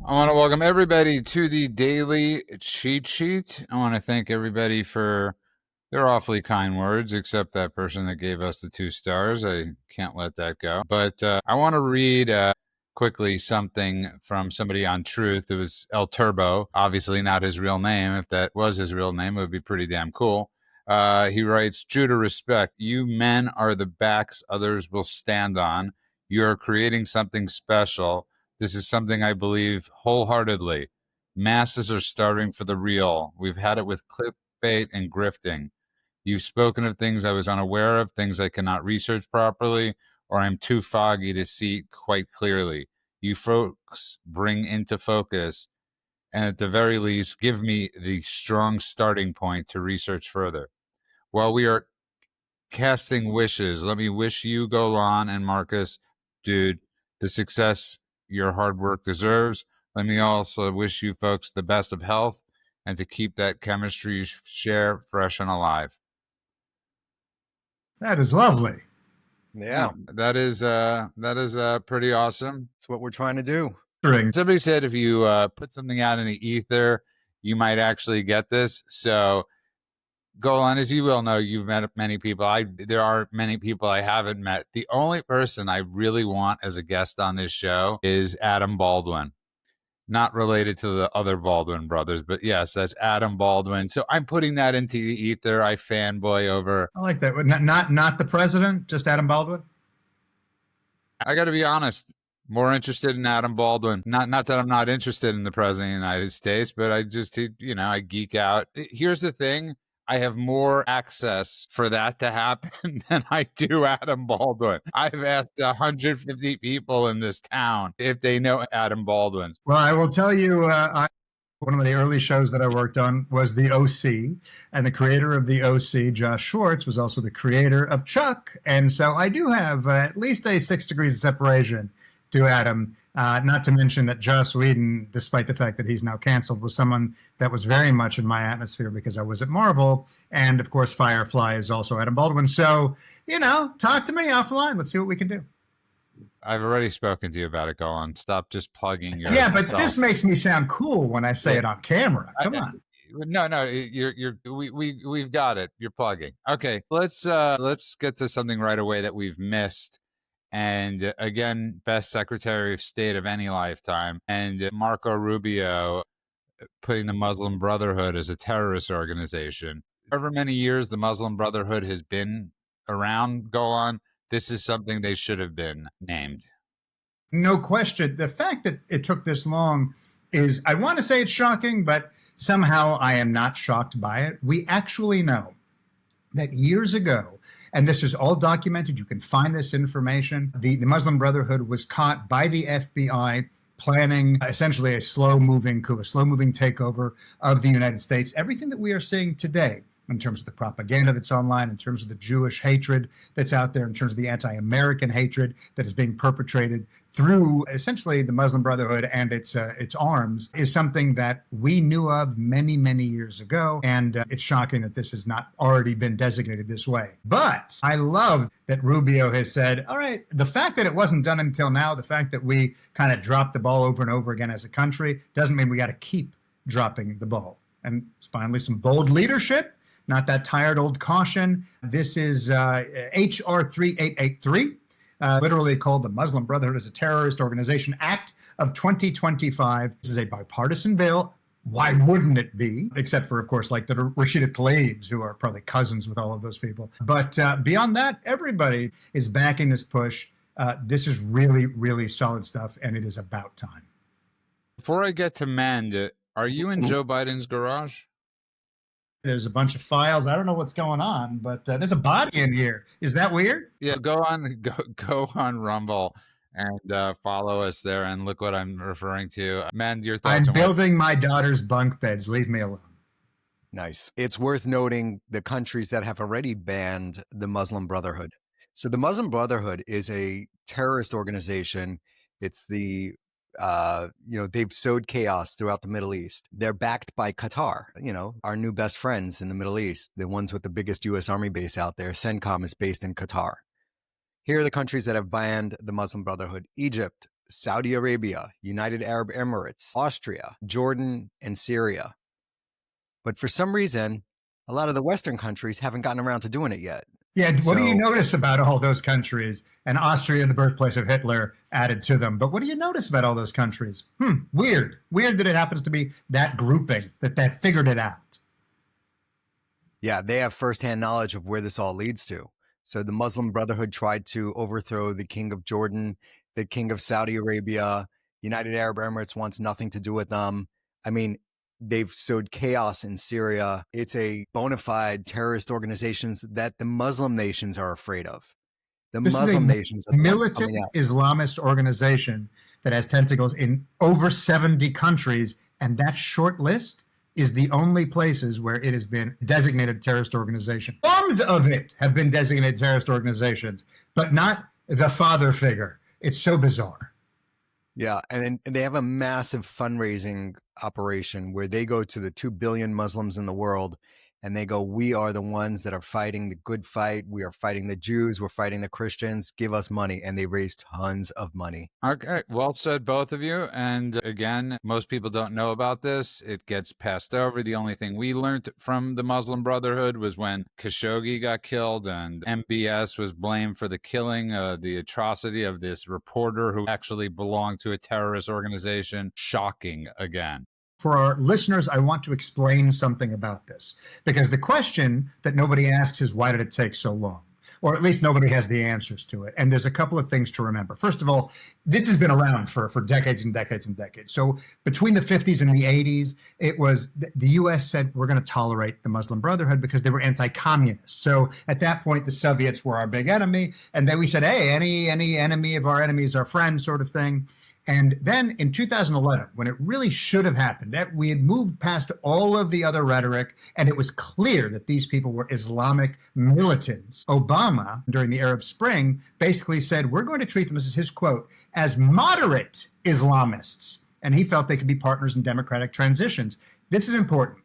I want to welcome everybody to the daily cheat sheet. I want to thank everybody for their awfully kind words, except that person that gave us the 2 stars. I can't let that go. But I want to read quickly something from somebody on Truth. It was El Turbo, obviously not his real name. If that was his real name, it would be pretty damn cool. He writes, "Due to respect, you men are the backs others will stand on. You are creating something special. This is something I believe wholeheartedly. Masses are starving for the real. We've had it with clickbait and grifting. You've spoken of things I was unaware of, things I cannot research properly, or I'm too foggy to see quite clearly. You folks bring into focus, and at the very least, give me the strong starting point to research further. While we are casting wishes, let me wish you, Golan and Marcus, dude, the success your hard work deserves. Let me also wish you folks the best of health and to keep that chemistry share fresh and alive." That is lovely. Yeah, that is pretty awesome. it's what we're trying to do. Somebody said if you put something out in the ether, you might actually get this. So, Golan, as you will know, you've met many people. There are many people I haven't met. The only person I really want as a guest on this show is Adam Baldwin. Not related to the other Baldwin brothers, but yes, that's Adam Baldwin. So I'm putting that into the ether. I fanboy over. I like that. Not the president, just Adam Baldwin. I got to be honest. More interested in Adam Baldwin. Not that I'm not interested in the president of the United States, but I just, I geek out. Here's the thing. I have more access for that to happen than I do Adam Baldwin. I've asked 150 people in this town if they know Adam Baldwin. Well, I will tell you, one of the early shows that I worked on was The OC, and the creator of The OC, Josh Schwartz, was also the creator of Chuck. And so I do have at least a 6 degrees of separation to Adam, not to mention that Joss Whedon, despite the fact that he's now canceled, was someone that was very much in my atmosphere because I was at Marvel. And of course, Firefly is also Adam Baldwin. So, talk to me offline. Let's see what we can do. I've already spoken to you about it, Golan. Stop just plugging your. Yeah, but this makes me sound cool when I say it on camera. Come on. No, we've got it. You're plugging. Okay, let's get to something right away that we've missed. And again, best Secretary of State of any lifetime. And Marco Rubio putting the Muslim Brotherhood as a terrorist organization. However many years the Muslim Brotherhood has been around, Golan, this is something they should have been named. No question. The fact that it took this long is, I want to say it's shocking, but somehow I am not shocked by it. We actually know that years ago, and this is all documented, you can find this information, the Muslim Brotherhood was caught by the FBI planning essentially a slow-moving coup, a slow-moving takeover of the United States. Everything that we are seeing today, in terms of the propaganda that's online, in terms of the Jewish hatred that's out there, in terms of the anti-American hatred that is being perpetrated through essentially the Muslim Brotherhood and its arms, is something that we knew of many, many years ago. And it's shocking that this has not already been designated this way. But I love that Rubio has said, all right, the fact that it wasn't done until now, the fact that we kind of dropped the ball over and over again as a country, doesn't mean we got to keep dropping the ball. And finally, some bold leadership. Not that tired old caution. This is H.R. 3883, literally called the Muslim Brotherhood as a Terrorist Organization Act of 2025. This is a bipartisan bill. Why wouldn't it be? Except for, of course, like the Rashida Tlaibs, who are probably cousins with all of those people. But beyond that, everybody is backing this push. This is really, really solid stuff, and it is about time. Before I get to Mend, are you in Joe Biden's garage? There's a bunch of files. I don't know what's going on, but there's a body in here. Is that weird? Yeah, go on Rumble and follow us there and look what I'm referring to. Mend, your thoughts. I'm building my daughter's bunk beds. Leave me alone. Nice. It's worth noting the countries that have already banned the Muslim Brotherhood. So the Muslim Brotherhood is a terrorist organization. It's they've sowed chaos throughout the Middle East. They're backed by Qatar, our new best friends in the Middle East, the ones with the biggest U.S. Army base out there. CENTCOM is based in Qatar. Here are the countries that have banned the Muslim Brotherhood: Egypt, Saudi Arabia, United Arab Emirates, Austria, Jordan, and Syria. But for some reason, a lot of the Western countries haven't gotten around to doing it yet. Yeah, what do you So notice about all those countries? And Austria, the birthplace of Hitler, added to them. But what do you notice about all those countries? Weird. Weird that it happens to be that grouping that figured it out. yeah, they have firsthand knowledge of where this all leads to. So the Muslim Brotherhood tried to overthrow the king of Jordan, the king of Saudi Arabia. United Arab Emirates wants nothing to do with them. I mean, they've sowed chaos in Syria. It's a bona fide terrorist organizations that the Muslim nations are afraid of. The This is Muslim a nations are the ones militant coming out. Islamist organization that has tentacles in over 70 countries. And that short list is the only places where it has been designated terrorist organization. Forms of it have been designated terrorist organizations, but not the father figure. It's so bizarre. Yeah, and they have a massive fundraising operation where they go to the 2 billion Muslims in the world and they go, we are the ones that are fighting the good fight. We are fighting the Jews. We're fighting the Christians. Give us money. And they raise tons of money. Okay, well said, both of you. And again, most people don't know about this. It gets passed over. The only thing we learned from the Muslim Brotherhood was when Khashoggi got killed and MBS was blamed for the killing, the atrocity of this reporter who actually belonged to a terrorist organization. Shocking again. For our listeners, I want to explain something about this, because the question that nobody asks is, why did it take so long? Or at least nobody has the answers to it. And there's a couple of things to remember. First of all, this has been around for decades and decades and decades. So between the 50s and the 80s, it was the US said, we're going to tolerate the Muslim Brotherhood because they were anti-communist. So at that point, the Soviets were our big enemy. And then we said, hey, any enemy of our enemy is our friend, sort of thing. And then in 2011, when it really should have happened, that we had moved past all of the other rhetoric, and it was clear that these people were Islamic militants. Obama, during the Arab Spring, basically said, we're going to treat them, this is his quote, as moderate Islamists. And he felt they could be partners in democratic transitions. This is important,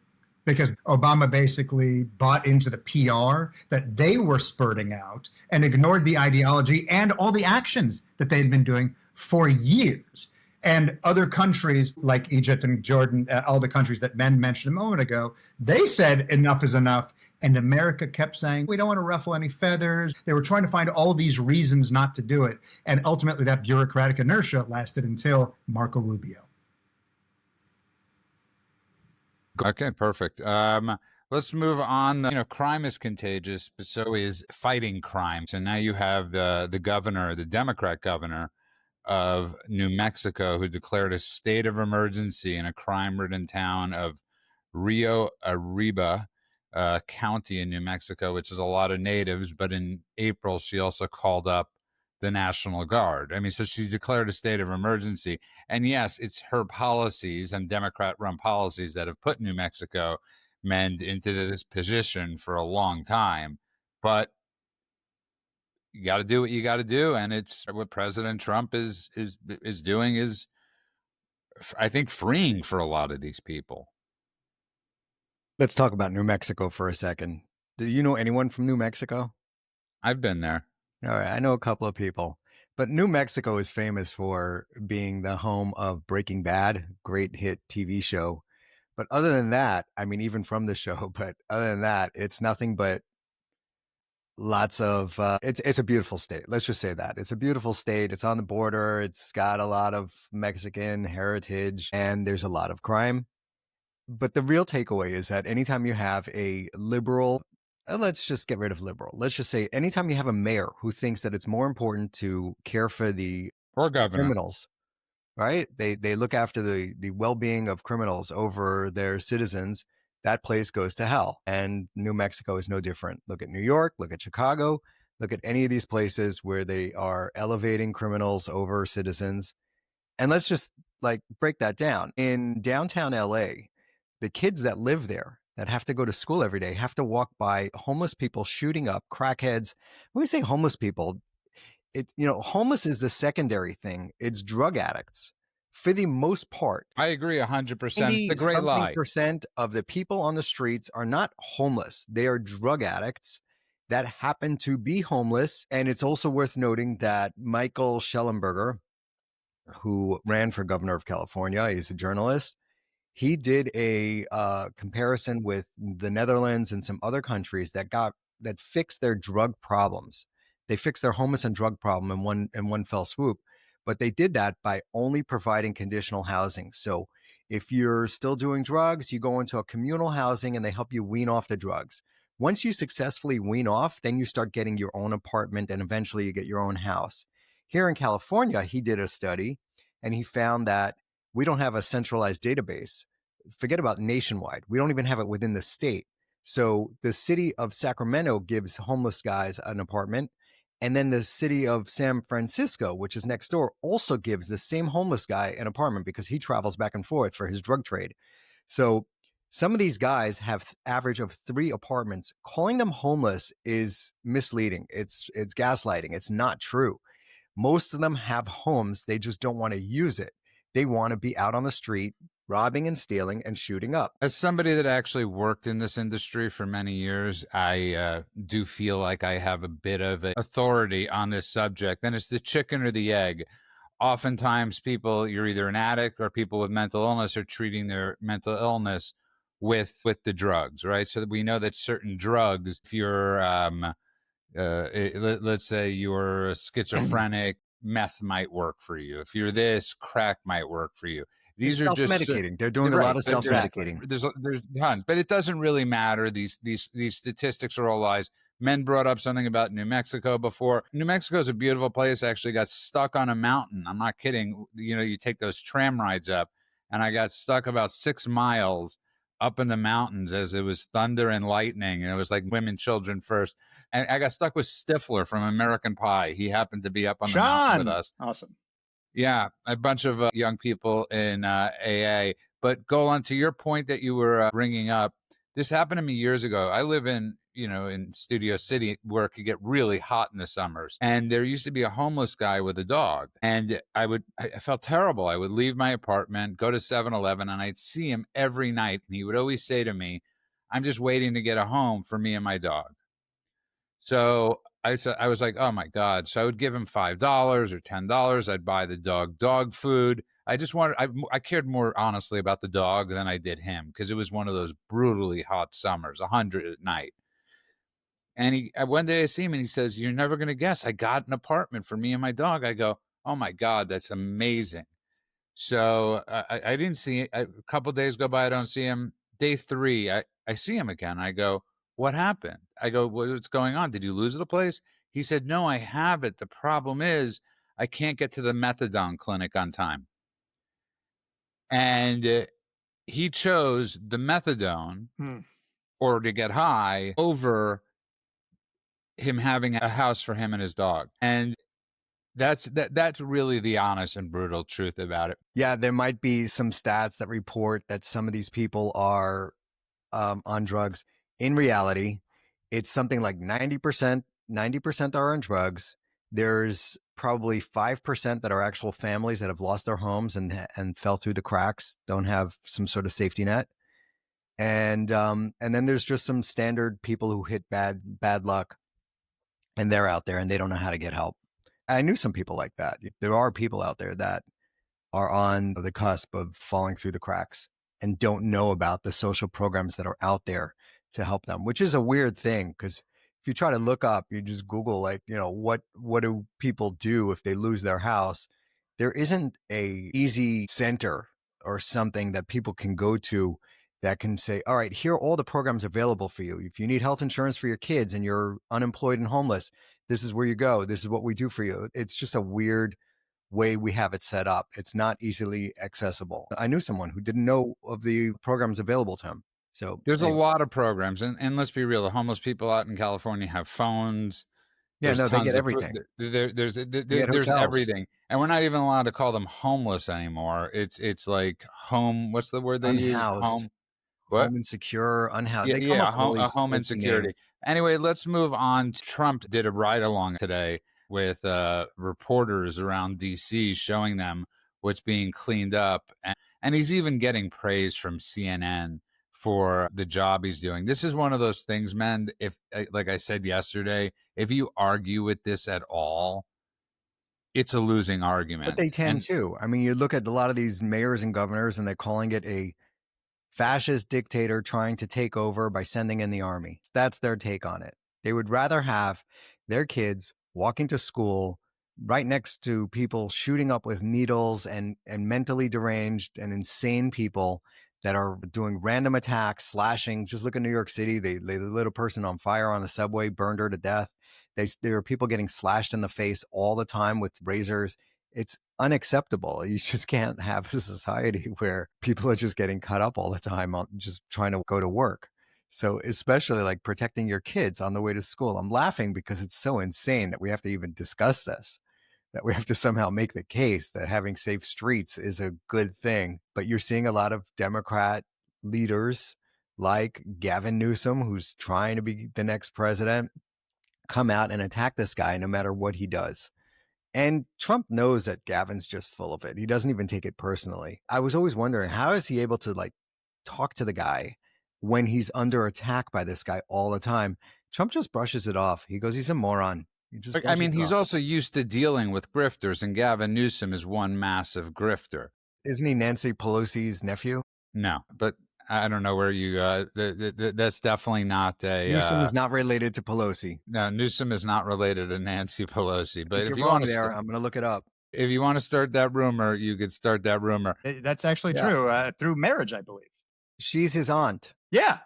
because Obama basically bought into the PR that they were spurting out and ignored the ideology and all the actions that they had been doing for years. And other countries like Egypt and Jordan, all the countries that Ben mentioned a moment ago, they said enough is enough. And America kept saying, we don't want to ruffle any feathers. They were trying to find all these reasons not to do it. And ultimately that bureaucratic inertia lasted until Marco Rubio. Okay, perfect. Let's move on. Crime is contagious, but so is fighting crime. So now you have the governor, the Democrat governor of New Mexico, who declared a state of emergency in a crime-ridden town of Rio Arriba County in New Mexico, which is a lot of natives. But in April, she also called up the National Guard. I mean, so she declared a state of emergency. And yes, it's her policies and Democrat-run policies that have put New Mexico men into this position for a long time. But you got to do what you got to do, and it's what President Trump is doing is, I think, freeing for a lot of these people. Let's talk about New Mexico for a second. Do you know anyone from New Mexico? I've been there. All right, I know a couple of people, but New Mexico is famous for being the home of Breaking Bad, great hit TV show. But other than that, I mean, even from the show, but other than that, it's nothing but lots of, it's a beautiful state. Let's just say that. It's a beautiful state. It's on the border. It's got a lot of Mexican heritage and there's a lot of crime. But the real takeaway is that anytime you have a liberal, let's just get rid of liberal. Let's just say anytime you have a mayor who thinks that it's more important to care for the Or governor. criminals, right? They look after the well-being of criminals over their citizens. That place goes to hell. And New Mexico is no different. Look at New York, look at Chicago, look at any of these places where they are elevating criminals over citizens. And let's just break that down. In downtown LA, the kids that live there that have to go to school every day have to walk by homeless people shooting up crackheads. When we say homeless people, homeless is the secondary thing. It's drug addicts for the most part. I agree 100%. It's a great lie. Percent of the people on the streets are not homeless. They are drug addicts that happen to be homeless. And it's also worth noting that Michael Schellenberger, who ran for governor of California. He's a journalist. He did a comparison with the Netherlands and some other countries that fixed their drug problems. They fixed their homeless and drug problem in one fell swoop, but they did that by only providing conditional housing. So if you're still doing drugs, you go into a communal housing and they help you wean off the drugs. Once you successfully wean off, then you start getting your own apartment and eventually you get your own house. Here in California, he did a study and he found that we don't have a centralized database. Forget about nationwide. We don't even have it within the state. So the city of Sacramento gives homeless guys an apartment. And then the city of San Francisco, which is next door, also gives the same homeless guy an apartment because he travels back and forth for his drug trade. So some of these guys have average of 3 apartments. Calling them homeless is misleading. It's gaslighting. It's not true. Most of them have homes. They just don't want to use it. They want to be out on the street, robbing and stealing and shooting up. As somebody that actually worked in this industry for many years, I do feel like I have a bit of authority on this subject. And it's the chicken or the egg. Oftentimes people, you're either an addict or people with mental illness are treating their mental illness with the drugs, right? So we know that certain drugs, if you're, let's say you're schizophrenic, meth might work for you. If you're this, crack might work for you. These are just self-medicating. They're doing a lot of self-medicating. There's tons, but it doesn't really matter. These statistics are all lies. Men brought up something about New Mexico before. New Mexico is a beautiful place. I actually got stuck on a mountain. I'm not kidding. You know, you take those tram rides up, and I got stuck about 6 miles up in the mountains as it was thunder and lightning, and it was like women, children first. And I got stuck with Stifler from American Pie. He happened to be up on the mountain with us. Awesome. Yeah, a bunch of young people in AA. But go on to your point that you were bringing up. This happened to me years ago. I live in Studio City where it could get really hot in the summers. And there used to be a homeless guy with a dog. And I felt terrible. I would leave my apartment, go to 7-Eleven, and I'd see him every night. And he would always say to me, I'm just waiting to get a home for me and my dog. So I was like, oh my God. So I would give him $5 or $10. I'd buy the dog food. I cared more honestly about the dog than I did him because it was one of those brutally hot summers, 100 at night. And one day I see him and he says, you're never going to guess. I got an apartment for me and my dog. I go, oh my God, that's amazing. So I didn't see it. A couple days go by, I don't see him. Day 3, I see him again. I go, what happened? I go, what's going on? Did you lose the place? He said, no, I have it. The problem is I can't get to the methadone clinic on time. And he chose the methadone or to get high over him having a house for him and his dog. And that's really the honest and brutal truth about it. Yeah, there might be some stats that report that some of these people are on drugs. In reality, it's something like 90% are on drugs. There's probably 5% that are actual families that have lost their homes and fell through the cracks, don't have some sort of safety net. And then there's just some standard people who hit bad luck and they're out there and they don't know how to get help. I knew some people like that. There are people out there that are on the cusp of falling through the cracks and don't know about the social programs that are out there to help them, which is a weird thing because if you try to look up, you just Google what do people do if they lose their house? There isn't a easy center or something that people can go to that can say, all right, here are all the programs available for you. If you need health insurance for your kids and you're unemployed and homeless, this is where you go. This is what we do for you. It's just a weird way we have it set up. It's not easily accessible. I knew someone who didn't know of the programs available to him. So there's a lot of programs, and let's be real, the homeless people out in California have phones. Yeah, no, they get everything. There's everything, and we're not even allowed to call them homeless anymore. It's like home. What's the word they use? Home. What? Home insecure, unhoused. Yeah, home insecurity. Anyway, let's move on. Trump did a ride along today with reporters around DC showing them what's being cleaned up. And he's even getting praise from CNN for the job he's doing. This is one of those things, man, if, like I said yesterday, if you argue with this at all, it's a losing But argument. they tend And to. I mean, you look at a lot of these mayors and governors, and they're calling it a fascist dictator trying to take over by sending in the army. That's their take on it. They would rather have their kids walking to school right next to people shooting up with needles and mentally deranged and insane people that are doing random attacks, slashing. Just look at New York City. They lit a person on fire on the subway, burned her to death. There are people getting slashed in the face all the time with razors. It's unacceptable. You just can't have a society where people are just getting cut up all the time on just trying to go to work. So especially like protecting your kids on the way to school. I'm laughing because it's so insane that we have to even discuss this, that we have to somehow make the case that having safe streets is a good thing. But you're seeing a lot of Democrat leaders like Gavin Newsom, who's trying to be the next president, come out and attack this guy no matter what he does. And Trump knows that Gavin's just full of it. He doesn't even take it personally. I was always wondering, how is he able to like talk to the guy when he's under attack by this guy all the time? Trump just brushes it off. He goes, he's a moron. He just I mean, brushes it he's off. also used to dealing with grifters, and Gavin Newsom is one massive grifter. Isn't he Nancy Pelosi's nephew? No, but I don't know where you. That's definitely not a. Newsom is not related to Pelosi. No, Newsom is not related to Nancy Pelosi. But If if you're you want wrong to, there, I'm going to look it up. if you want to start that rumor, you could start that rumor. That's actually true. Through marriage, I believe. She's his aunt. Yeah.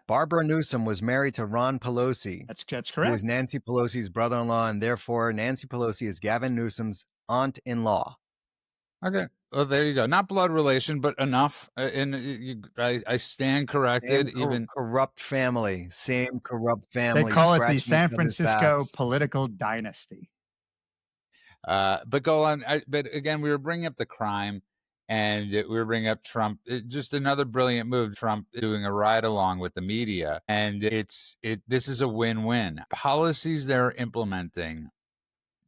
Barbara Newsom was married to Ron Pelosi. That's Who correct. is Nancy Pelosi's brother-in-law, and therefore Nancy Pelosi is Gavin Newsom's aunt-in-law. Okay. Well, there you go. Not blood relation, but enough. I stand corrected. Even corrupt family, same corrupt family. They call it the scratching San each other's Francisco backs. political dynasty. but go on. But again, we were bringing up the crime, and we were bringing up Trump. Just another brilliant move. Trump doing a ride along with the media, and this is a win-win. Policies they're implementing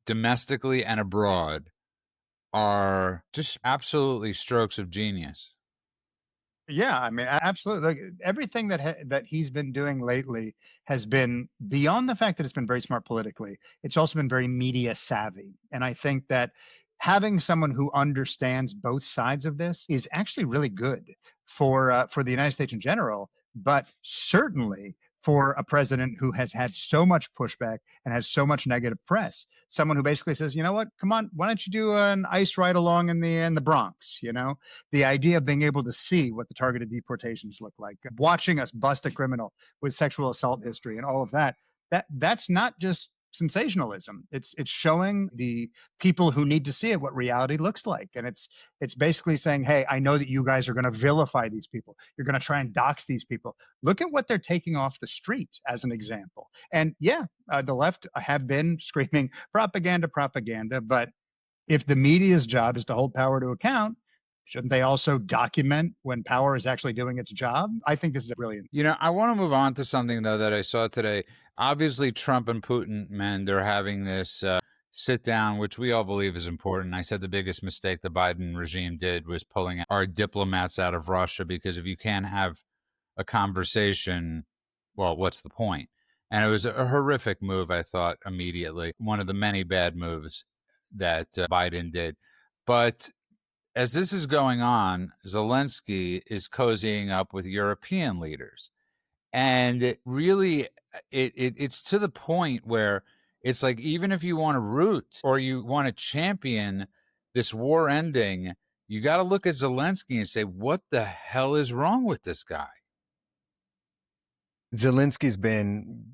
domestically and abroad are just absolutely strokes of genius. Yeah, I mean, absolutely. Like, everything that he's been doing lately has been beyond the fact that it's been very smart politically. It's also been very media savvy, and I think that having someone who understands both sides of this is actually really good for the United States in general, but certainly for a president who has had so much pushback and has so much negative press. Someone who basically says, you know what, come on, why don't you do an ICE ride along in the Bronx? You know, the idea of being able to see what the targeted deportations look like, watching us bust a criminal with sexual assault history and all of that. That's not just sensationalism. It's showing the people who need to see it what reality looks like. And it's basically saying, hey, I know that you guys are going to vilify these people. You're going to try and dox these people. Look at what they're taking off the street as an example. And yeah, the left have been screaming propaganda, but if the media's job is to hold power to account, shouldn't they also document when power is actually doing its job? I think this is brilliant. You know, I want to move on to something, though, that I saw today. Obviously, Trump and Putin, man, they're having this sit down, which we all believe is important. I said the biggest mistake the Biden regime did was pulling our diplomats out of Russia, because if you can't have a conversation, well, what's the point? And it was a horrific move, I thought, immediately. One of the many bad moves that Biden did. But as this is going on, Zelensky is cozying up with European leaders. And it really, it's to the point where it's like, even if you want to root or you want to champion this war ending, you got to look at Zelensky and say, what the hell is wrong with this guy? Zelensky's been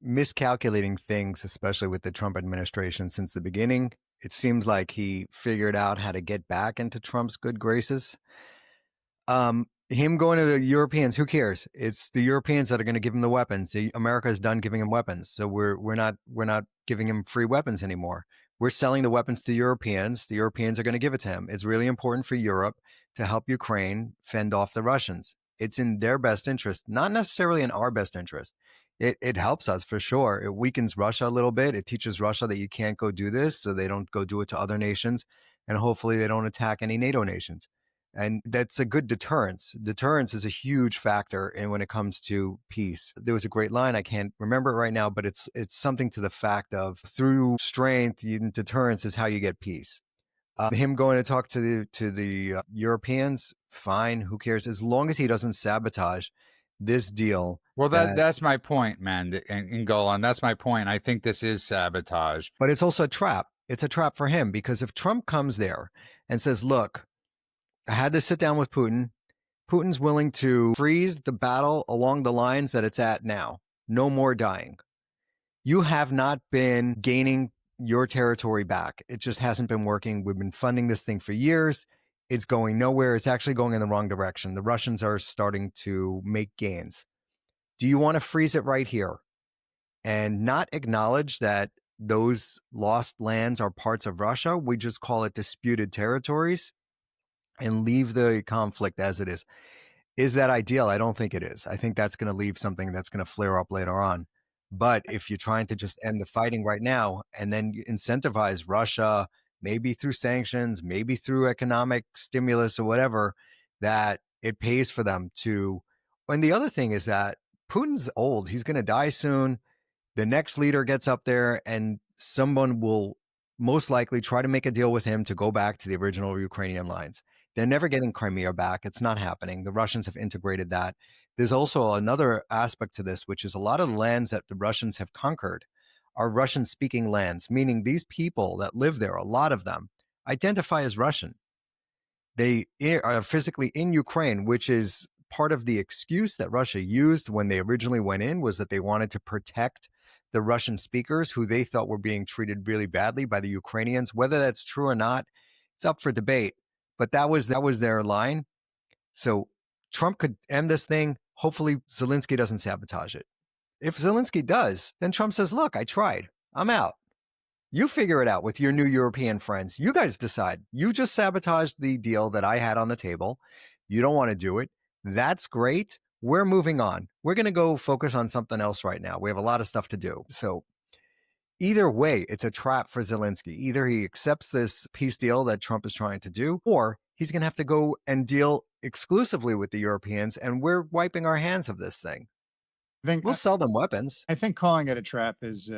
miscalculating things, especially with the Trump administration since the beginning. It seems like he figured out how to get back into Trump's good graces. Him going to the Europeans, who cares? It's the Europeans that are going to give him the weapons. America is done giving him weapons, so we're not giving him free weapons anymore. We're selling the weapons to the Europeans. The Europeans are going to give it to him. It's really important for Europe to help Ukraine fend off the Russians. It's in their best interest, not necessarily in our best interest. It helps us for sure. It weakens Russia a little bit. It teaches Russia that you can't go do this, so they don't go do it to other nations, and hopefully they don't attack any NATO nations. And that's a good deterrence. Deterrence is a huge factor in when it comes to peace. There was a great line, I can't remember it right now, but it's something to the fact of through strength, deterrence is how you get peace. Him going to talk to the Europeans, fine, who cares? As long as he doesn't sabotage this deal. Well, that's my point, man, and Golan. That's my point. I think this is sabotage. But it's also a trap. It's a trap for him, because if Trump comes there and says, look, I had to sit down with Putin. Putin's willing to freeze the battle along the lines that it's at now. No more dying. You have not been gaining your territory back. It just hasn't been working. We've been funding this thing for years. It's going nowhere. It's actually going in the wrong direction. The Russians are starting to make gains. Do you want to freeze it right here and not acknowledge that those lost lands are parts of Russia? We just call it disputed territories and leave the conflict as it is. Is that ideal? I don't think it is. I think that's going to leave something that's going to flare up later on. But if you're trying to just end the fighting right now and then you incentivize Russia, maybe through sanctions, maybe through economic stimulus or whatever, that it pays for them to. And the other thing is that Putin's old. He's going to die soon. The next leader gets up there and someone will most likely try to make a deal with him to go back to the original Ukrainian lines. They're never getting Crimea back. It's not happening. The Russians have integrated that. There's also another aspect to this, which is a lot of the lands that the Russians have conquered are Russian-speaking lands, meaning these people that live there, a lot of them, identify as Russian. They are physically in Ukraine, which is part of the excuse that Russia used when they originally went in, was that they wanted to protect the Russian speakers who they thought were being treated really badly by the Ukrainians. Whether that's true or not, it's up for debate. But that was their line. So Trump could end this thing. Hopefully Zelensky doesn't sabotage it. If Zelensky does, then Trump says, look, I tried. I'm out. You figure it out with your new European friends. You guys decide. You just sabotaged the deal that I had on the table. You don't want to do it. That's great. We're moving on. We're going to go focus on something else right now. We have a lot of stuff to do. So either way, it's a trap for Zelensky. Either he accepts this peace deal that Trump is trying to do, or he's going to have to go and deal exclusively with the Europeans, and we're wiping our hands of this thing. We'll sell them weapons. I think calling it a trap is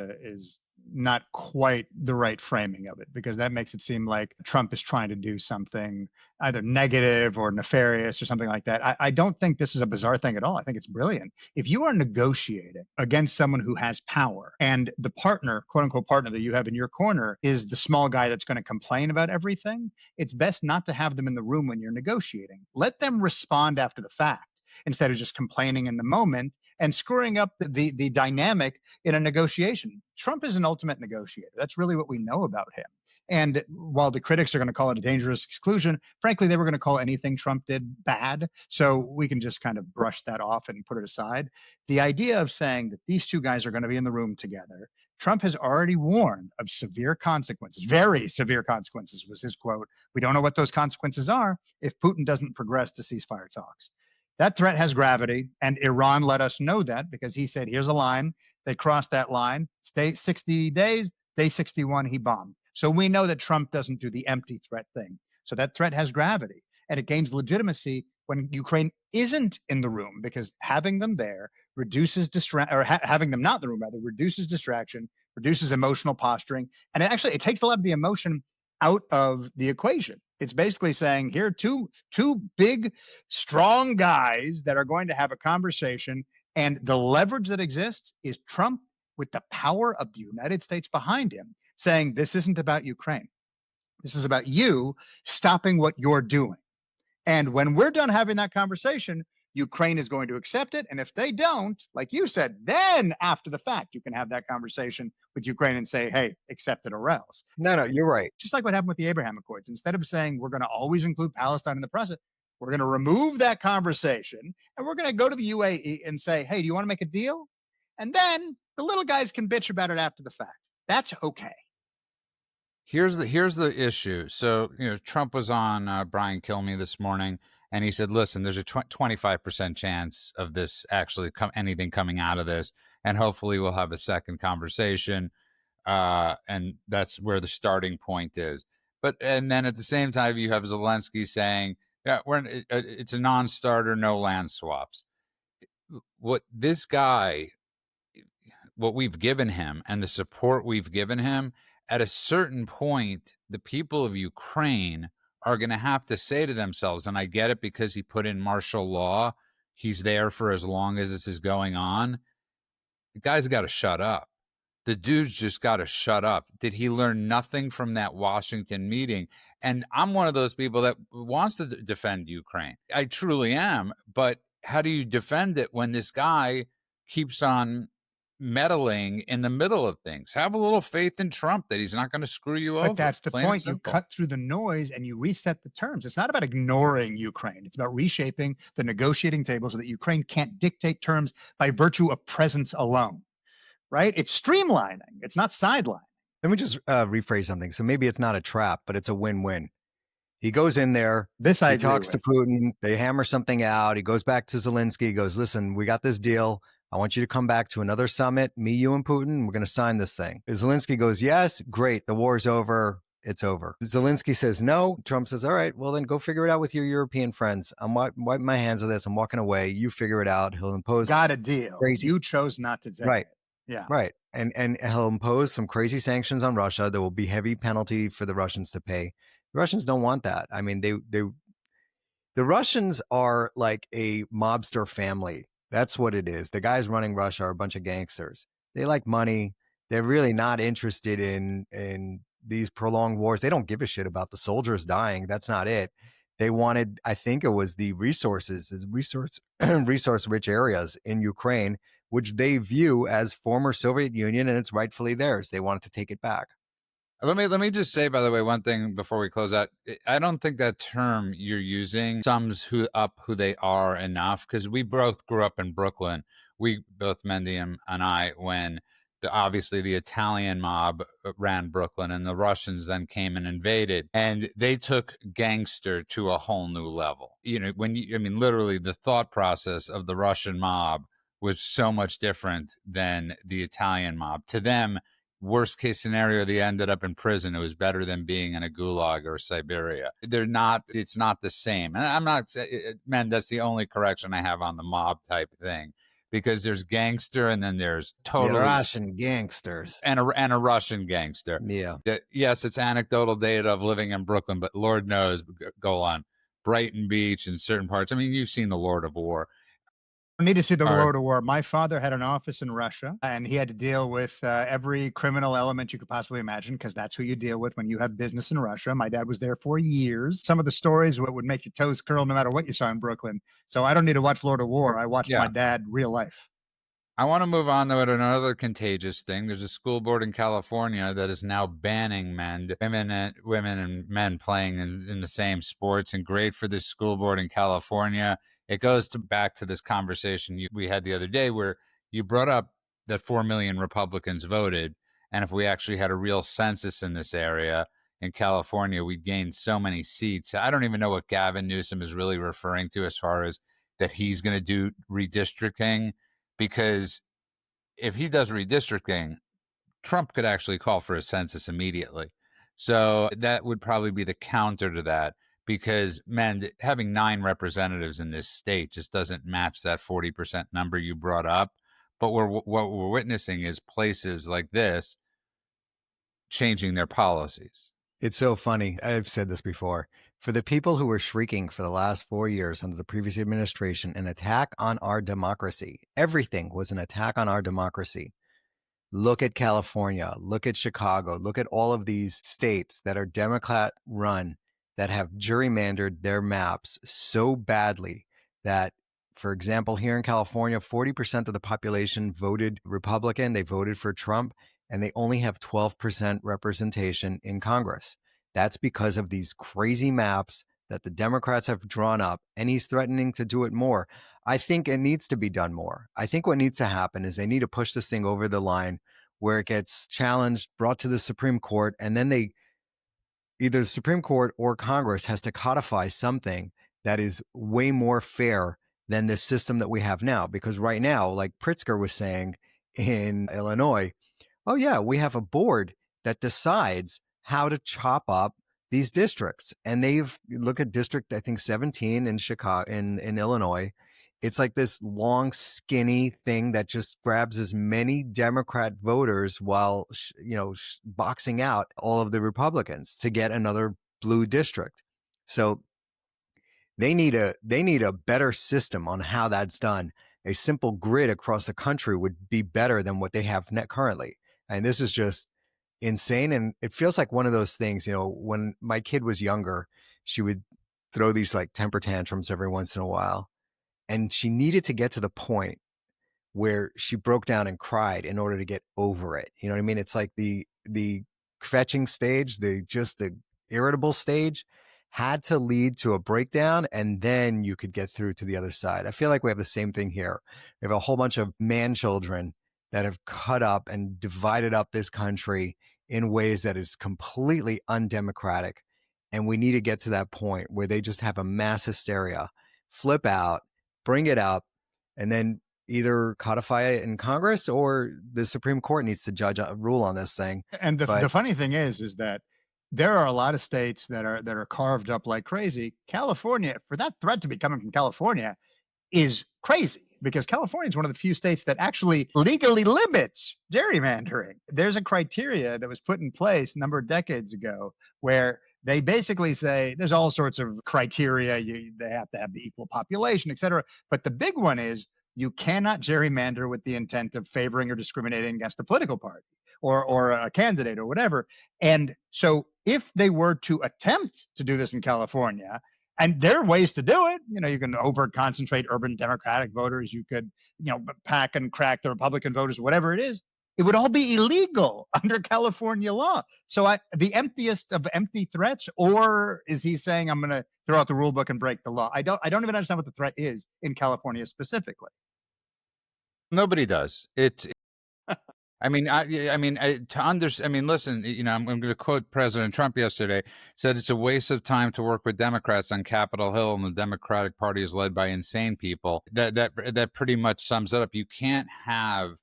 not quite the right framing of it, because that makes it seem like Trump is trying to do something either negative or nefarious or something like that. I don't think this is a bizarre thing at all. I think it's brilliant. If you are negotiating against someone who has power and the partner, quote unquote partner that you have in your corner is the small guy that's going to complain about everything, it's best not to have them in the room when you're negotiating. Let them respond after the fact instead of just complaining in the moment and screwing up the dynamic in a negotiation. Trump is an ultimate negotiator. That's really what we know about him. And while the critics are going to call it a dangerous exclusion, frankly, they were going to call anything Trump did bad. So we can just kind of brush that off and put it aside. The idea of saying that these two guys are going to be in the room together, Trump has already warned of severe consequences, very severe consequences was his quote. We don't know what those consequences are if Putin doesn't progress to ceasefire talks. That threat has gravity, and Iran let us know that because he said, here's a line. They crossed that line. Stay 60 days, day 61, he bombed. So we know that Trump doesn't do the empty threat thing. So that threat has gravity, and it gains legitimacy when Ukraine isn't in the room, because having them there reduces having them not in the room, rather, reduces distraction, reduces emotional posturing, and it takes a lot of the emotion out of the equation. It's basically saying here are two big, strong guys that are going to have a conversation, and the leverage that exists is Trump with the power of the United States behind him saying this isn't about Ukraine. This is about you stopping what you're doing. And when we're done having that conversation, Ukraine is going to accept it. And if they don't, like you said, then after the fact, you can have that conversation with Ukraine and say, hey, accept it or else. No, you're right. Just like what happened with the Abraham Accords. Instead of saying we're going to always include Palestine in the present, we're going to remove that conversation and we're going to go to the UAE and say, hey, do you want to make a deal? And then the little guys can bitch about it after the fact. That's okay. Here's the issue. So, Trump was on Brian Kilmeade this morning, and he said, listen, there's a 25% chance of this actually anything coming out of this, and hopefully we'll have a second conversation, and that's where the starting point is. And then at the same time, you have Zelensky saying Yeah, it's a non-starter, no land swaps. What this guy, what we've given him and the support we've given him, at a certain point, the people of Ukraine are going to have to say to themselves, and I get it because he put in martial law, he's there for as long as this is going on. The guy's got to shut up. The dude's just got to shut up. Did he learn nothing from that Washington meeting? And I'm one of those people that wants to defend Ukraine. I truly am. But how do you defend it when this guy keeps on meddling in the middle of things? Have a little faith in Trump that he's not going to screw you over. But that's the Plain and point. You simple. cut through the noise and you reset the terms. It's not about ignoring Ukraine. It's about reshaping the negotiating table so that Ukraine can't dictate terms by virtue of presence alone, right? It's streamlining. It's not sidelining. Let me just rephrase something. So maybe it's not a trap, but it's a win-win. He goes in there, This I he agree talks to with. Putin, they hammer something out. He goes back to Zelensky, he goes, listen, we got this deal. I want you to come back to another summit, me, you, and Putin. We're going to sign this thing. Zelensky goes, yes, great. The war's over. It's over. Zelensky says no. Trump says, all right, well, then go figure it out with your European friends. I'm wiping my hands of this. I'm walking away. You figure it out. He'll impose Got a deal. crazy. You chose not to take Right. it. Yeah. Right. And he'll impose some crazy sanctions on Russia. There will be heavy penalty for the Russians to pay. The Russians don't want that. I mean, the Russians are like a mobster family. That's what it is. The guys running Russia are a bunch of gangsters. They like money. They're really not interested in these prolonged wars. They don't give a shit about the soldiers dying. That's not it. They wanted, I think it was the resources, resource rich areas in Ukraine, which they view as former Soviet Union, and it's rightfully theirs. They wanted to take it back. Let me just say, by the way, one thing before we close out. I don't think that term you're using sums who they are enough, because we both grew up in Brooklyn. We both, Mendy and I, when obviously the Italian mob ran Brooklyn and the Russians then came and invaded, and they took gangster to a whole new level. You know, literally the thought process of the Russian mob was so much different than the Italian mob. To them, worst case scenario, they ended up in prison. It was better than being in a gulag or Siberia. It's not the same. And I'm not, man, that's the only correction I have on the mob type thing, because there's gangster and then there's totally the Russian gangsters and a Russian gangster. Yeah. Yes, it's anecdotal data of living in Brooklyn, but Lord knows, go on Brighton Beach and certain parts. I mean, you've seen the Lord of War. I need to see the Lord of War. My father had an office in Russia, and he had to deal with every criminal element you could possibly imagine, because that's who you deal with when you have business in Russia. My dad was there for years. Some of the stories would make your toes curl no matter what you saw in Brooklyn. So I don't need to watch Lord of War. I watched my dad real life. I want to move on, though, to another contagious thing. There's a school board in California that is now banning women and men playing in the same sports, and great for this school board in California. It goes back to this conversation we had the other day where you brought up that 4 million Republicans voted, and if we actually had a real census in this area in California, we'd gain so many seats. I don't even know what Gavin Newsom is really referring to as far as that he's going to do redistricting, because if he does redistricting, Trump could actually call for a census immediately. So that would probably be the counter to that, because, man, having 9 representatives in this state just doesn't match that 40% number you brought up. But what we're witnessing is places like this changing their policies. It's so funny. I've said this before. For the people who were shrieking for the last 4 years under the previous administration, an attack on our democracy, everything was an attack on our democracy. Look at California, look at Chicago, look at all of these states that are Democrat run, that have gerrymandered their maps so badly that, for example, here in California, 40% of the population voted Republican. They voted for Trump, and they only have 12% representation in Congress. That's because of these crazy maps that the Democrats have drawn up, and he's threatening to do it more. I think it needs to be done more. I think what needs to happen is they need to push this thing over the line where it gets challenged, brought to the Supreme Court, and then either the Supreme Court or Congress has to codify something that is way more fair than the system that we have now. Because right now, like Pritzker was saying in Illinois, oh yeah, we have a board that decides how to chop up these districts. And they've look at district, I think 17 in Chicago, in Illinois. It's like this long, skinny thing that just grabs as many Democrat voters while, boxing out all of the Republicans to get another blue district. So they need a better system on how that's done. A simple grid across the country would be better than what they have currently. And this is just insane. And it feels like one of those things, when my kid was younger, she would throw these like temper tantrums every once in a while. And she needed to get to the point where she broke down and cried in order to get over it. You know what I mean? It's like the fetching stage, the irritable stage had to lead to a breakdown, and then you could get through to the other side. I feel like we have the same thing here. We have a whole bunch of man children that have cut up and divided up this country in ways that is completely undemocratic. And we need to get to that point where they just have a mass hysteria, flip out, bring it up, and then either codify it in Congress or the Supreme Court needs to rule on this thing. And the funny thing is that there are a lot of states that are carved up like crazy. California, for that threat to be coming from California, is crazy, because California is one of the few states that actually legally limits gerrymandering. There's a criteria that was put in place a number of decades ago where they basically say there's all sorts of criteria. They have to have the equal population, et cetera. But the big one is you cannot gerrymander with the intent of favoring or discriminating against a political party or a candidate or whatever. And so if they were to attempt to do this in California, and there are ways to do it, you can over concentrate urban Democratic voters, you could, pack and crack the Republican voters, whatever it is, it would all be illegal under California law. So the emptiest of empty threats, or is he saying I'm going to throw out the rule book and break the law? I don't even understand what the threat is in California specifically. Nobody does. I mean, listen, I'm going to quote President Trump yesterday, said it's a waste of time to work with Democrats on Capitol Hill, and the Democratic Party is led by insane people. That pretty much sums it up. You can't have,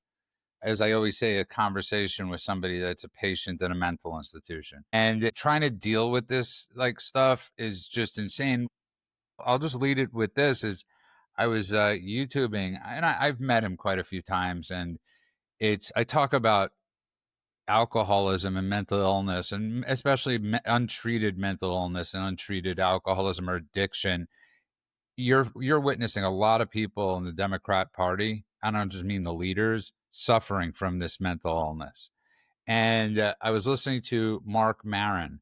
as I always say, a conversation with somebody that's a patient in a mental institution. And trying to deal with this stuff is just insane. I'll just lead it with this: is I was YouTubing, and I've met him quite a few times, and I talk about alcoholism and mental illness, and especially untreated mental illness and untreated alcoholism or addiction. You're witnessing a lot of people in the Democrat Party, I don't just mean the leaders, suffering from this mental illness. And I was listening to Mark Maron,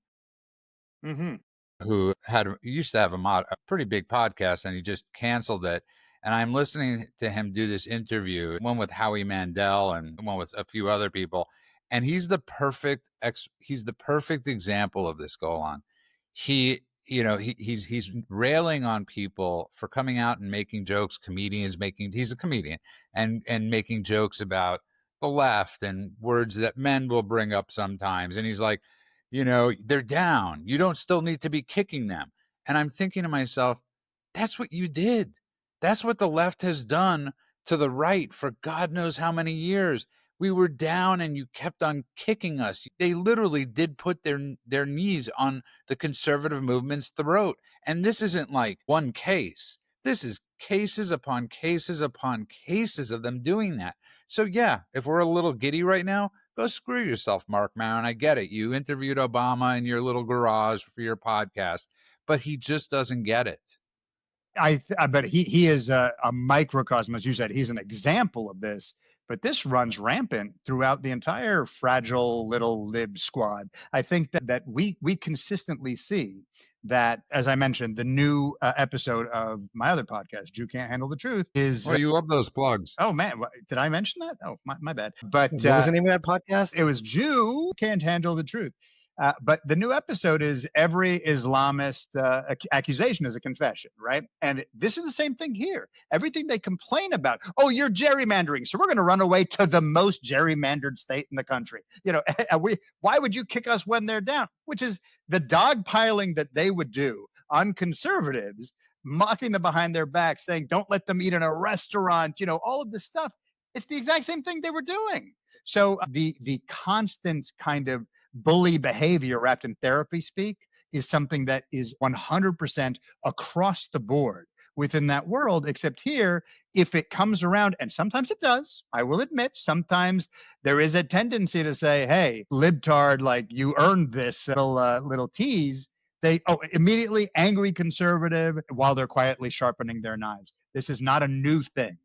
who used to have a pretty big podcast, and he just canceled it. And I'm listening to him do this interview, one with Howie Mandel and one with a few other people. And he's the perfect example of this go on. He's railing on people for coming out and making jokes, he's a comedian and making jokes about the left and words that men will bring up sometimes. And he's like, they're down. You don't still need to be kicking them. And I'm thinking to myself, that's what you did. That's what the left has done to the right for God knows how many years. We were down and you kept on kicking us. They literally did put their knees on the conservative movement's throat. And this isn't like one case. This is cases upon cases upon cases of them doing that. So yeah, if we're a little giddy right now, go screw yourself, Mark Maron. I get it. You interviewed Obama in your little garage for your podcast, but he just doesn't get it. But he is a microcosm, as you said. He's an example of this, but this runs rampant throughout the entire fragile little lib squad. I think that we consistently see that, as I mentioned, the new episode of my other podcast, Jew Can't Handle the Truth, is. Well, you love those plugs. Oh man, did I mention that? Oh, my bad. But what was the name of that podcast? It was Jew Can't Handle the Truth. But the new episode is every Islamist accusation is a confession, right? And this is the same thing here. Everything they complain about, oh, you're gerrymandering, so we're going to run away to the most gerrymandered state in the country. Why would you kick us when they're down? Which is the dogpiling that they would do on conservatives, mocking them behind their back, saying, don't let them eat in a restaurant, all of this stuff. It's the exact same thing they were doing. So the constant kind of bully behavior wrapped in therapy speak is something that is 100% across the board within that world, except here, if it comes around, and sometimes it does, I will admit, sometimes there is a tendency to say, hey, libtard, like you earned this little tease. They immediately angry conservative while they're quietly sharpening their knives. This is not a new thing.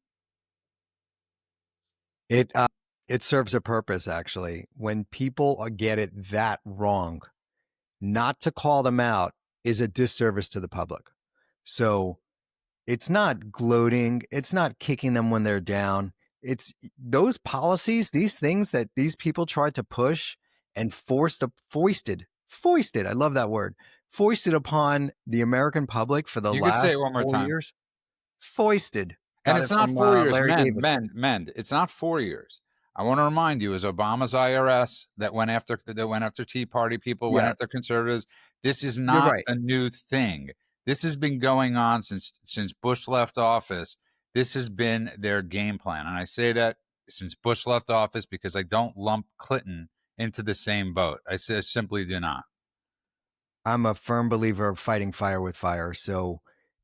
It serves a purpose, actually. When people get it that wrong, not to call them out is a disservice to the public. So it's not gloating. It's not kicking them when they're down. It's those policies, these things that these people tried to push and foisted. I love that word. Foisted upon the American public for the You could say last it one more 4 time. years. Foisted. And Got it's it not from 4 years. Larry David. Mend. It's not 4 years. I want to remind you, as Obama's IRS that went after Tea Party people, went Yeah. after conservatives. This is You're not right. a new thing. This has been going on since Bush left office. This has been their game plan. And I say that since Bush left office because I don't lump Clinton into the same boat. I simply do not. I'm a firm believer of fighting fire with fire. So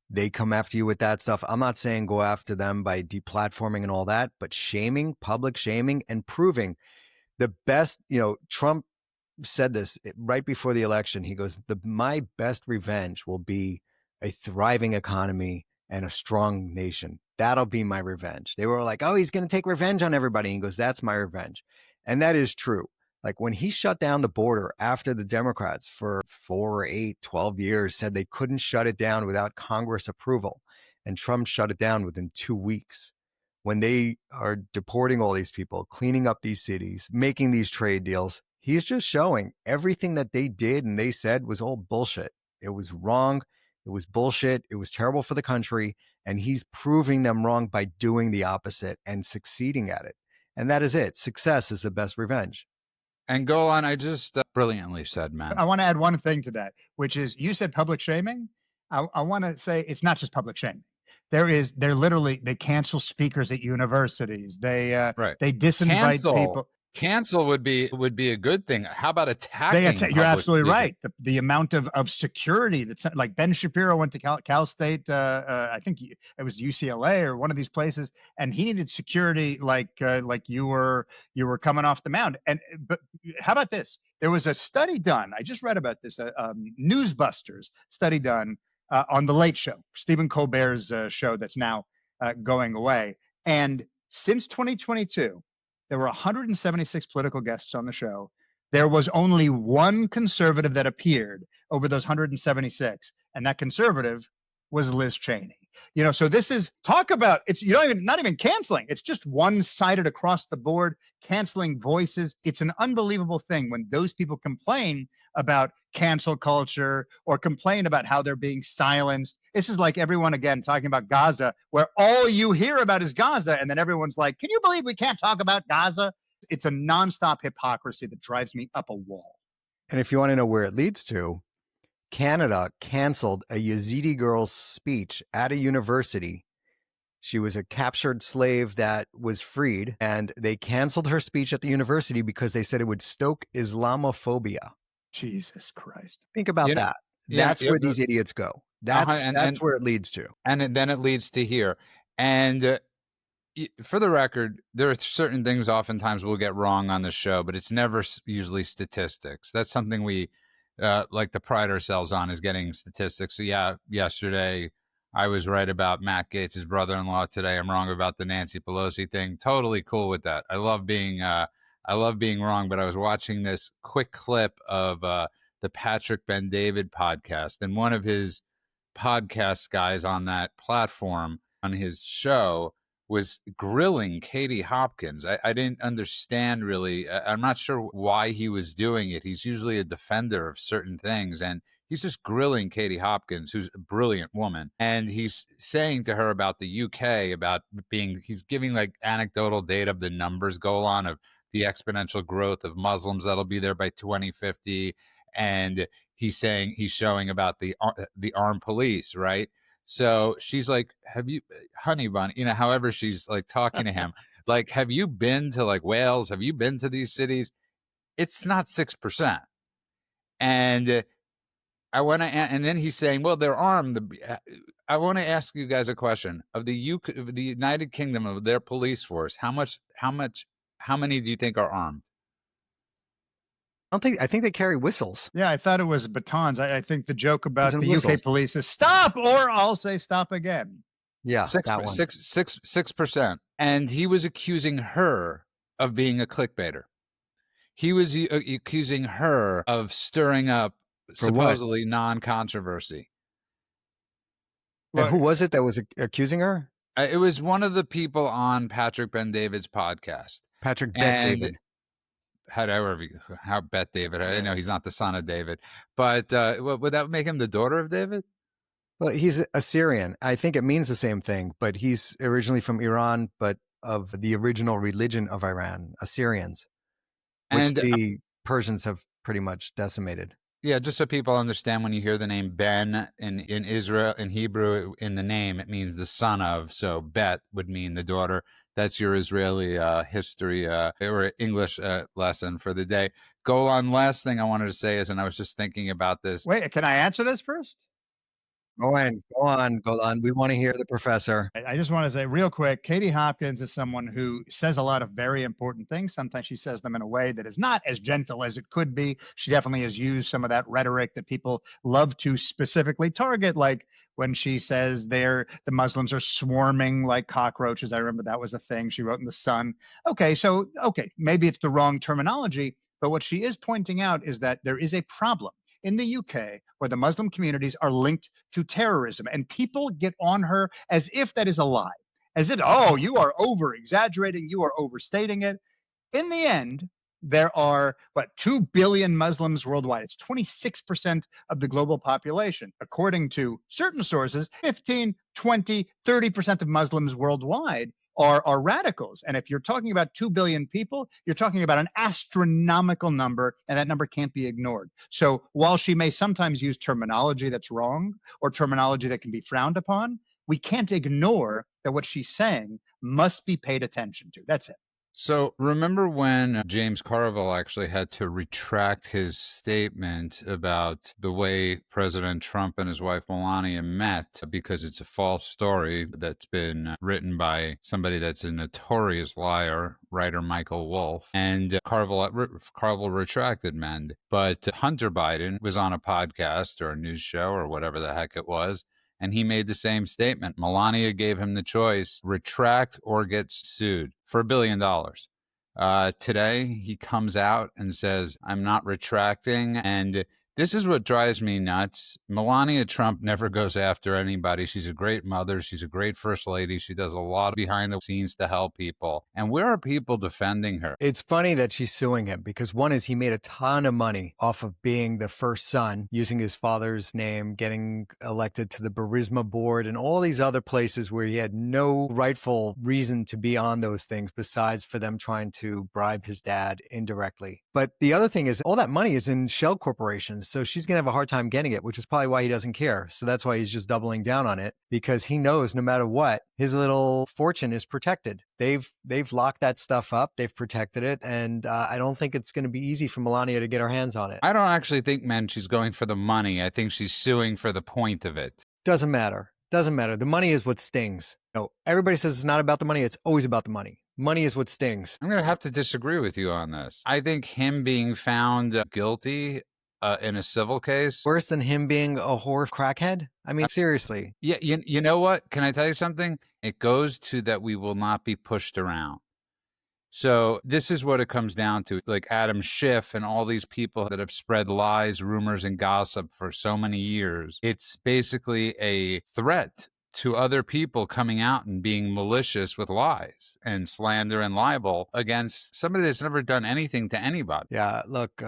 they come after you with that stuff. I'm not saying go after them by deplatforming and all that, but shaming, public shaming, and proving the best. Trump said this right before the election. He goes, my best revenge will be a thriving economy and a strong nation. That'll be my revenge. They were like, oh, he's going to take revenge on everybody. And he goes, that's my revenge. And that is true. Like when he shut down the border after the Democrats for 4, 8, 12 years said they couldn't shut it down without Congress approval. And Trump shut it down within 2 weeks. When they are deporting all these people, cleaning up these cities, making these trade deals, he's just showing everything that they did and they said was all bullshit. It was wrong. It was bullshit. It was terrible for the country. And he's proving them wrong by doing the opposite and succeeding at it. And that is it. Success is the best revenge. And Golan, I just brilliantly said, man. I want to add one thing to that, which is you said public shaming. I want to say it's not just public shaming. They cancel speakers at universities. They disinvite people. Cancel would be a good thing. How about attacking? You're absolutely right. The amount of security that's like Ben Shapiro went to Cal State. I think it was UCLA or one of these places, and he needed security like you were coming off the mound. But how about this? There was a study done. I just read about this. Newsbusters study done on the Late Show, Stephen Colbert's show that's now going away. And since 2022. There were 176 political guests on the show. There was only one conservative that appeared over those 176, and that conservative was Liz Cheney. So this is talk about not even canceling. It's just one-sided across the board, canceling voices. It's an unbelievable thing when those people complain about cancel culture or complain about how they're being silenced. This is like everyone again talking about Gaza, where all you hear about is Gaza, and then everyone's like, "Can you believe we can't talk about Gaza?" It's a nonstop hypocrisy that drives me up a wall. And if you want to know where it leads to, Canada canceled a Yazidi girl's speech at a university. She was a captured slave that was freed, and they canceled her speech at the university because they said it would stoke Islamophobia. Jesus Christ. Think about that. That's where these idiots go. That's where it leads to. And then it leads to here. And for the record, there are certain things oftentimes we'll get wrong on the show, but it's never usually statistics. That's something we like to pride ourselves on, is getting statistics. So yeah, yesterday I was right about Matt Gaetz, his brother-in-law. Today I'm wrong about the Nancy Pelosi thing. Totally cool with that. I love being wrong, but I was watching this quick clip of the Patrick Ben-David podcast, and one of his podcast guys on that platform on his show was grilling Katie Hopkins. I didn't understand really. I'm not sure why he was doing it. He's usually a defender of certain things, and he's just grilling Katie Hopkins, who's a brilliant woman. And he's saying to her about the UK, he's giving like anecdotal data of the numbers go on of the exponential growth of Muslims that'll be there by 2050. And he's showing about the armed police, right? So she's like, have you, honey bun, however she's like talking to him, like, have you been to like Wales? Have you been to these cities? It's not 6%. And and then he's saying, well, they're armed. I want to ask you guys a question. Of the United Kingdom, of their police force, how many do you think are armed? I think they carry whistles. Yeah, I thought it was batons. I think the joke about the whistles. UK police is stop, or I'll say stop again. Yeah, that one. 6%. And he was accusing her of being a clickbaiter. He was accusing her of stirring up supposedly non-controversy. And who was it that was accusing her? It was one of the people on Patrick Ben-David's podcast. Patrick Bet-David. How Bet-David? I know he's not the son of David, but would that make him the daughter of David? Well, he's Assyrian. I think it means the same thing, but he's originally from Iran, but of the original religion of Iran, Assyrians, which the Persians have pretty much decimated. Yeah, just so people understand, when you hear the name Ben in Israel, in Hebrew, in the name, it means the son of. So Bet would mean the daughter. That's your Israeli history or English lesson for the day. Golan, last thing I wanted to say is, and I was just thinking about this. Wait, can I answer this first? Go on, Golan. We want to hear the professor. I just want to say real quick, Katie Hopkins is someone who says a lot of very important things. Sometimes she says them in a way that is not as gentle as it could be. She definitely has used some of that rhetoric that people love to specifically target, like when she says the Muslims are swarming like cockroaches. I remember that was a thing she wrote in The Sun. Okay, maybe it's the wrong terminology, but what she is pointing out is that there is a problem in the UK where the Muslim communities are linked to terrorism, and people get on her as if that is a lie, as if, oh, you are over exaggerating, you are overstating it. In the end, there are 2 billion Muslims worldwide. It's 26% of the global population. According to certain sources, 15, 20, 30% of Muslims worldwide are radicals. And if you're talking about 2 billion people, you're talking about an astronomical number, and that number can't be ignored. So while she may sometimes use terminology that's wrong or terminology that can be frowned upon, we can't ignore that what she's saying must be paid attention to. That's it. So remember when James Carville actually had to retract his statement about the way President Trump and his wife Melania met because it's a false story that's been written by somebody that's a notorious liar, writer Michael Wolff, and Carville retracted men. But Hunter Biden was on a podcast or a news show or whatever the heck it was, and he made the same statement. Melania gave him the choice, retract or get sued for $1 billion. Today, he comes out and says, I'm not retracting. And this is what drives me nuts. Melania Trump never goes after anybody. She's a great mother. She's a great first lady. She does a lot behind the scenes to help people. And where are people defending her? It's funny that she's suing him because one is he made a ton of money off of being the first son, using his father's name, getting elected to the Burisma board and all these other places where he had no rightful reason to be on those things besides for them trying to bribe his dad indirectly. But the other thing is all that money is in shell corporations. So she's going to have a hard time getting it, which is probably why he doesn't care. So that's why he's just doubling down on it, because he knows no matter what, his little fortune is protected. They've locked that stuff up. They've protected it. And I don't think it's going to be easy for Melania to get her hands on it. I don't actually think, man, she's going for the money. I think she's suing for the point of it. Doesn't matter. Doesn't matter. The money is what stings. No, everybody says it's not about the money. It's always about the money. Money is what stings. I'm going to have to disagree with you on this. I think him being found guilty in a civil case. Worse than him being a whore crackhead? I mean, seriously. Yeah, you know what? Can I tell you something? It goes to that we will not be pushed around. So this is what it comes down to. Like Adam Schiff and all these people that have spread lies, rumors, and gossip for so many years. It's basically a threat to other people coming out and being malicious with lies and slander and libel against somebody that's never done anything to anybody. Yeah, look,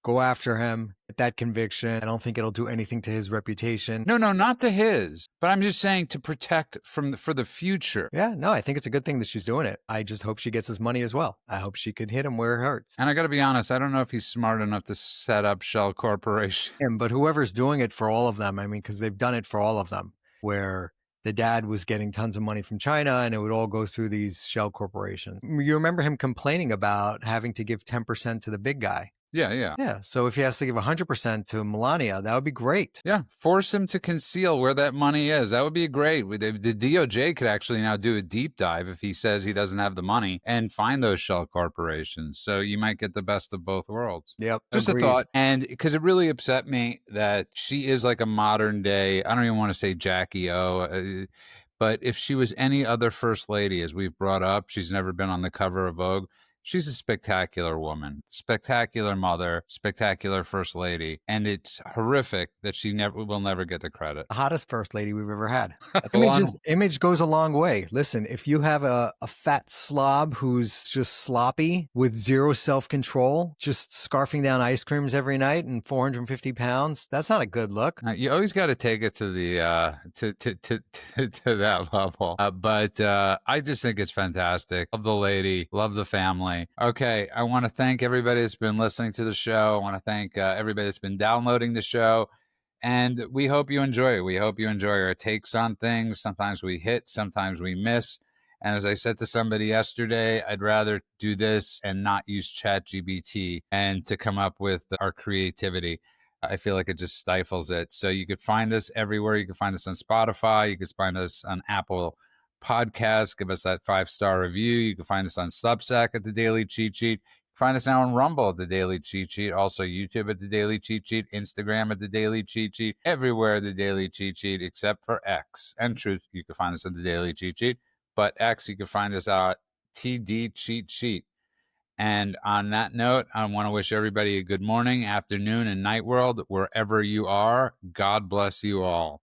go after him, get that conviction. I don't think it'll do anything to his reputation. No, not to his, but I'm just saying to protect for the future. Yeah, no, I think it's a good thing that she's doing it. I just hope she gets his money as well. I hope she could hit him where it hurts. And I got to be honest, I don't know if he's smart enough to set up Shell Corporation. But whoever's doing it for all of them, I mean, because they've done it for all of them, where the dad was getting tons of money from China and it would all go through these shell corporations. You remember him complaining about having to give 10% to the big guy. Yeah. Yeah. So if he has to give 100% to Melania, that would be great. Yeah, force him to conceal where that money is. That would be great. The DOJ could actually now do a deep dive if he says he doesn't have the money and find those shell corporations. So you might get the best of both worlds. Yep. Just agreed. a thought. And because it really upset me that she is like a modern day, I don't even want to say Jackie O, but if she was any other first lady, as we've brought up, she's never been on the cover of Vogue. She's a spectacular woman, spectacular mother, spectacular first lady, and it's horrific that she will never get the credit. The hottest first lady we've ever had. That's Image goes a long way. Listen, if you have a fat slob who's just sloppy with zero self-control, just scarfing down ice creams every night and 450 pounds, that's not a good look. You always got to take it to the to that level. But I just think it's fantastic. Love the lady, love the family. Okay, I want to thank everybody that's been listening to the show. I want to thank everybody that's been downloading the show. And we hope you enjoy it. We hope you enjoy our takes on things. Sometimes we hit, sometimes we miss. And as I said to somebody yesterday, I'd rather do this and not use ChatGPT and to come up with our creativity. I feel like it just stifles it. So you could find this everywhere. You can find this on Spotify. You can find us on Apple Podcasts. Give us that 5-star review. You can find us on Substack at The Daily Cheat Sheet. Find us now on Rumble at The Daily Cheat Sheet. Also YouTube at The Daily Cheat Sheet. Instagram at The Daily Cheat Sheet. Everywhere The Daily Cheat Sheet except for X. And Truth, you can find us at The Daily Cheat Sheet. But X, you can find us at TD Cheat Sheet. And on that note, I want to wish everybody a good morning, afternoon, and night world, wherever you are. God bless you all.